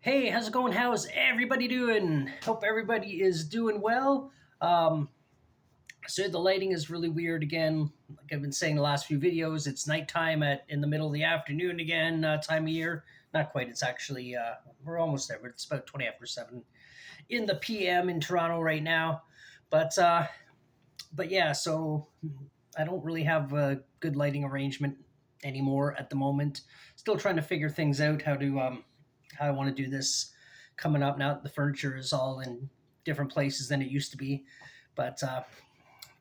Hey, how's it going? How's everybody doing? Hope everybody is doing well. Um, so the lighting is really weird again. Like I've been saying the last few videos, it's nighttime at in the middle of the afternoon again, time of year. Not quite. It's actually we're almost there, but it's about 20 after 7 in the PM in Toronto right now. But uh, but yeah, so I don't really have a good lighting arrangement anymore at the moment. Still trying to figure things out how I want to do this coming up now that the furniture is all in different places than it used to be. But uh,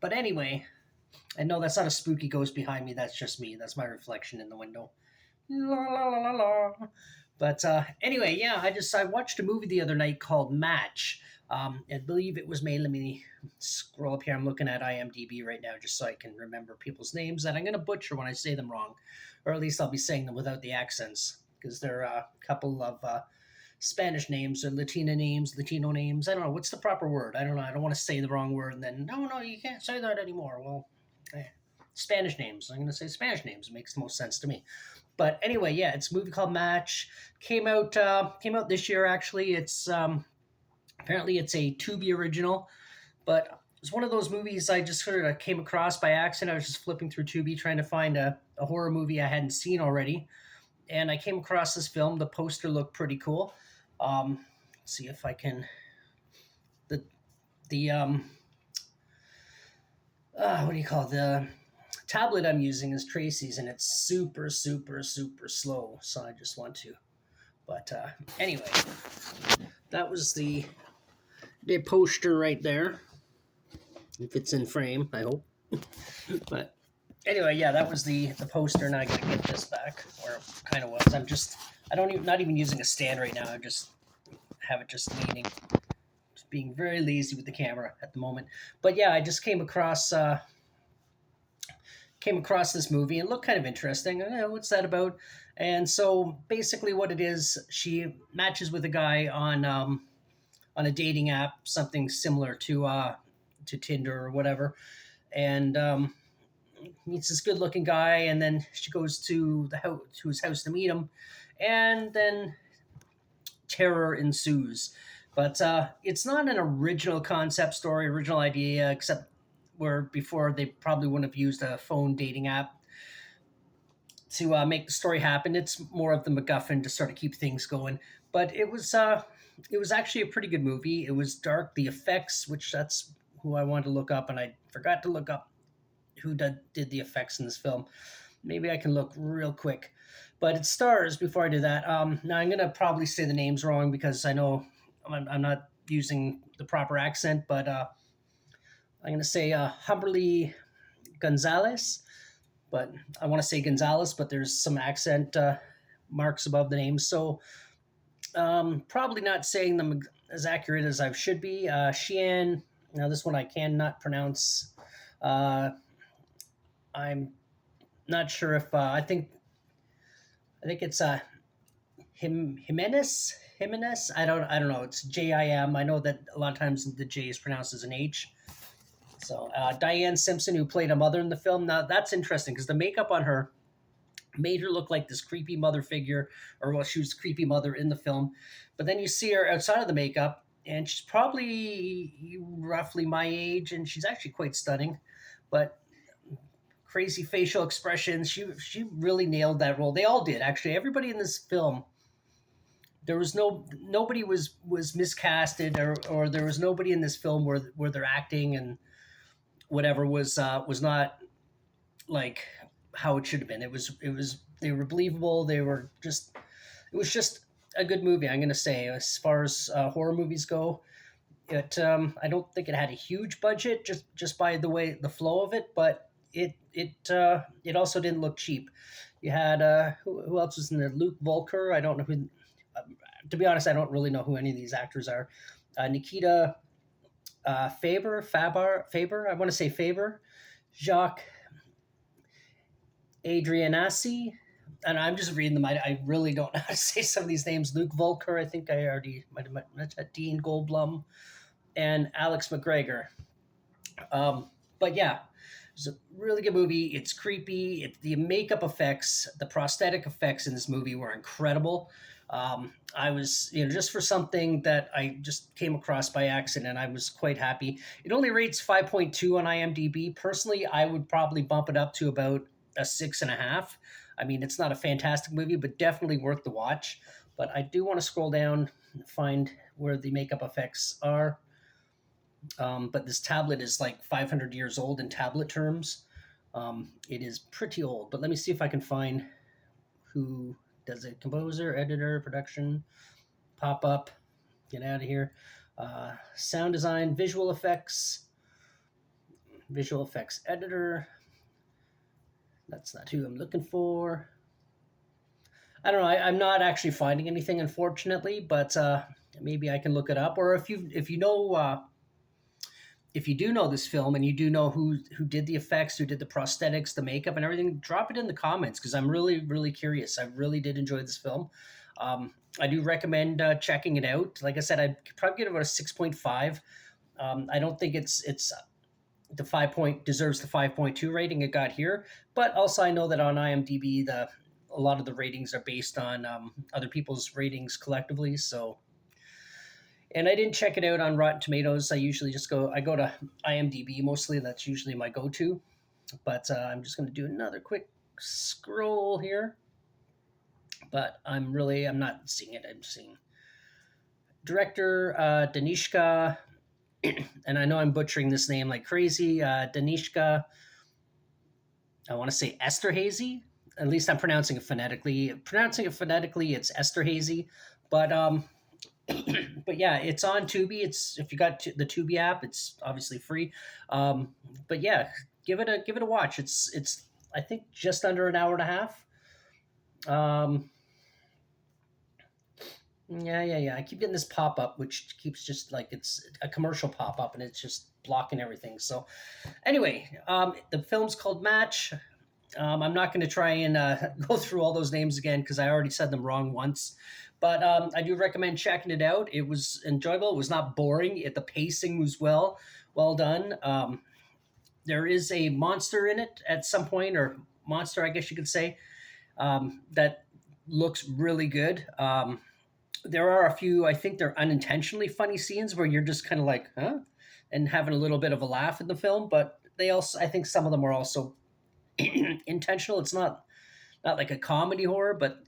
but anyway, I know that's not a spooky ghost behind me. That's just me. That's my reflection in the window. La la la la la. But anyway, yeah, I watched a movie the other night called Match. I believe it was made. Let me scroll up here. I'm looking at IMDb right now just so I can remember people's names that I'm going to butcher when I say them wrong, or at least I'll be saying them without the accents because there are a couple of Spanish names or Latino names. I don't know what's the proper word. I don't know. I don't want to say the wrong word and then no, you can't say that anymore. Well, eh, Spanish names. I'm going to say Spanish names. It makes the most sense to me. But anyway, yeah, it's a movie called Match. Came out this year. Actually, it's apparently it's a Tubi original, but it's one of those movies I just sort of came across by accident. I was just flipping through Tubi trying to find a horror movie I hadn't seen already, and I came across this film. The poster looked pretty cool. Let's see if I can the the what do you call it? The tablet I'm using is Tracy's, and it's super slow. So I just want to. But anyway, that was the poster right there. If it's in frame, I hope. But anyway, yeah, that was the poster, and I gotta get this back where it kind of was. I don't even not even using a stand right now. I just have it just leaning, just being very lazy with the camera at the moment. But yeah, I just came across this movie and it looked kind of interesting. What's that about? And so basically, what it is, she matches with a guy on a dating app, something similar to Tinder or whatever, and meets this good-looking guy, and then she goes to his house to meet him, and then terror ensues. But it's not an original concept story, original idea, except where before they probably wouldn't have used a phone dating app to make the story happen. It's more of the MacGuffin to sort of keep things going. But it was actually a pretty good movie. It was dark. The effects, which that's who I wanted to look up, and I forgot to look up who did the effects in this film. Maybe I can look real quick. But it stars, before I do that, now I'm going to probably say the names wrong because I know I'm not using the proper accent, but I'm going to say Humberly Gonzalez, but I want to say Gonzalez, but there's some accent marks above the name. So probably not saying them as accurate as I should be. Xian, now this one I cannot pronounce. Uh, I'm not sure if I think it's Jimenez. Jimenez. I don't know. It's Jim. I know that a lot of times the J is pronounced as an H. So Diane Simpson, who played a mother in the film. Now that's interesting because the makeup on her made her look like this creepy mother figure, or well, she was a creepy mother in the film. But then you see her outside of the makeup, and she's probably roughly my age, and she's actually quite stunning. But crazy facial expressions. She really nailed that role. They all did actually. Everybody in this film. There was nobody was miscasted, or there was nobody in this film where their acting and whatever was not like how it should have been. It was they were believable. It was just a good movie. I'm gonna say as far as horror movies go, I don't think it had a huge budget just by the flow of it, but it also didn't look cheap. You had who else was in there? Luke Volker. I don't know who. To be honest, I don't really know who any of these actors are. Nikita Faber. I want to say Faber. Jacques Adrianassi, and I'm just reading them. I really don't know how to say some of these names. Luke Volker, I think I already might have mentioned. Dean Goldblum and Alex McGregor. But yeah, it's a really good movie. It's creepy. The makeup effects, the prosthetic effects in this movie were incredible. I was, just for something that I just came across by accident, I was quite happy. It only rates 5.2 on IMDb. Personally, I would probably bump it up to about a 6.5. I mean, it's not a fantastic movie, but definitely worth the watch. But I do want to scroll down and find where the makeup effects are. But this tablet is like 500 years old in tablet terms. It is pretty old, but let me see if I can find who does it. Composer, editor, production, pop up, get out of here. Sound design, visual effects editor. That's not who I'm looking for. I don't know. I'm not actually finding anything, unfortunately, but maybe I can look it up. Or if you do know this film and you do know who did the effects, who did the prosthetics, the makeup, and everything, drop it in the comments because I'm really curious. I really did enjoy this film. I do recommend checking it out. Like I said, I'd probably give it about a 6.5. I don't think it's the 5 point deserves the 5.2 rating it got here, but also I know that on IMDb a lot of the ratings are based on other people's ratings collectively. So, and I didn't check it out on Rotten Tomatoes. I go to IMDb mostly. That's usually my go-to. But I'm just going to do another quick scroll here. But I'm not seeing it. I'm seeing director Danishka, and I know I'm butchering this name like crazy. Danishka, I want to say Esterhazy. At least I'm pronouncing it phonetically. Pronouncing it phonetically, it's Esterhazy. But but yeah, it's on Tubi. It's if you got the Tubi app, it's obviously free. But yeah, give it a watch. It's I think just under an hour and a half. Um, yeah. I keep getting this pop up, which keeps just like it's a commercial pop up, and it's just blocking everything. So anyway, the film's called Match. I'm not going to try and go through all those names again because I already said them wrong once. But I do recommend checking it out. It was enjoyable. It was not boring. The pacing was well done. There is a monster in it at some point, or monster, I guess you could say, that looks really good. There are a few, I think they're unintentionally funny scenes where you're just kind of like, huh? And having a little bit of a laugh in the film. But they also, I think some of them are also intentional. It's not like a comedy horror, but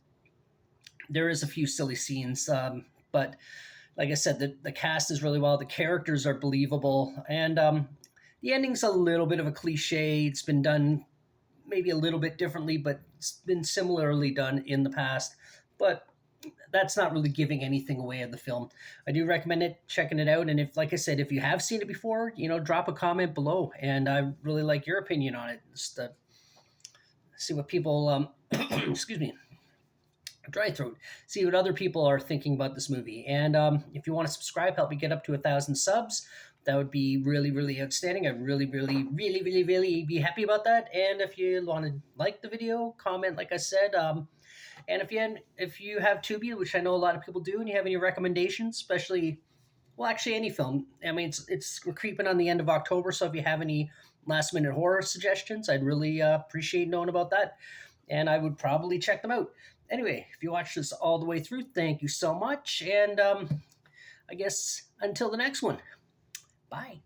there is a few silly scenes. But like I said, the cast is really well. The characters are believable, and the ending's a little bit of a cliche. It's been done maybe a little bit differently, but it's been similarly done in the past. But that's not really giving anything away of the film. I do recommend checking it out. And if, like I said, if you have seen it before, drop a comment below. And I really like your opinion on it. Just see what people, excuse me, dry throat. See what other people are thinking about this movie. And if you want to subscribe, help me get up to 1,000 subs. That would be really outstanding. I'd really be happy about that. And if you want to like the video, comment, like I said. And if you have Tubi, which I know a lot of people do, and you have any recommendations, especially, well, actually any film. I mean, we're creeping on the end of October, so if you have any last minute horror suggestions, I'd really appreciate knowing about that, and I would probably check them out. Anyway, if you watched this all the way through, thank you so much, and I guess until the next one, bye.